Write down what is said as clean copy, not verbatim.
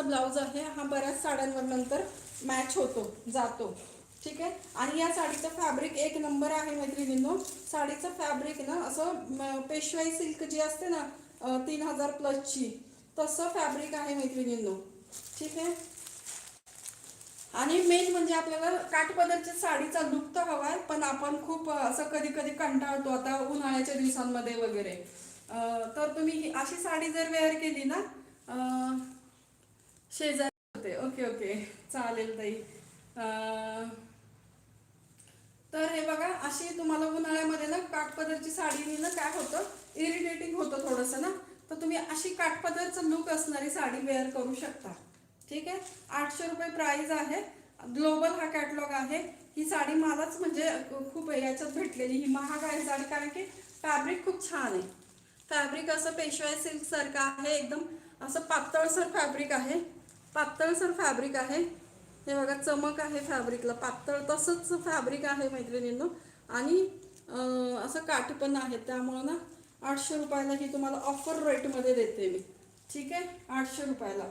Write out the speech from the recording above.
असा ब्लाऊज आहे हा, बऱ्याच साड्यांवर नंतर मॅच होतो जातो, ठीक आहे. आणि या साडीचं फॅब्रिक एक नंबर आहे मैत्रिणींनो. साडीचं फॅब्रिक ना असं पेशवाई सिल्क जी असते ना 3000 प्लसची, तसं फॅब्रिक आहे मैत्रिणींनो, ठीक आहे. आणि मेन म्हणजे आपल्याला काठपदरच्या साडीचा लुक तर हवाय, पण आपण खूप असं कधी कधी कंटाळतो आता उन्हाळ्याच्या दिवसांमध्ये वगैरे. तर तुम्ही अशी साडी जर वेअर केली ना, शेजारी होते, ओके ओके, चालेल ताई. तर हे बघा, अशी तुम्हाला उन्हाळ्यामध्ये ना काठपदरची साडी ना काय होतं, इरिटेटिंग होतं थोडंसं ना, तर तुम्ही अशी काठपदरचं लुक असणारी साडी वेअर करू शकता, ठीक आहे. 800 रुपये प्राइस आहे. ग्लोबल हा कॅटलॉग आहे. ही साडी मलाच म्हणजे खूप याच्यात भेटलेली, ही महाग आहे साडी, कारण की फॅब्रिक खूप छान आहे. फॅब्रिक असं पेशवाई सिल्क सारखं आहे, एकदम असं पातळसर फॅब्रिक आहे, पातळसर फॅब्रिक आहे. हे बघा, चमक आहे फॅब्रिकला, पातळ तसंच फॅब्रिक आहे मैत्रिणींनो. आणि असं काठी पण आहे, त्यामुळं ना 800 रुपयाला ही तुम्हाला ऑफर रेटमध्ये देते मी, ठीक आहे. 800 रुपयाला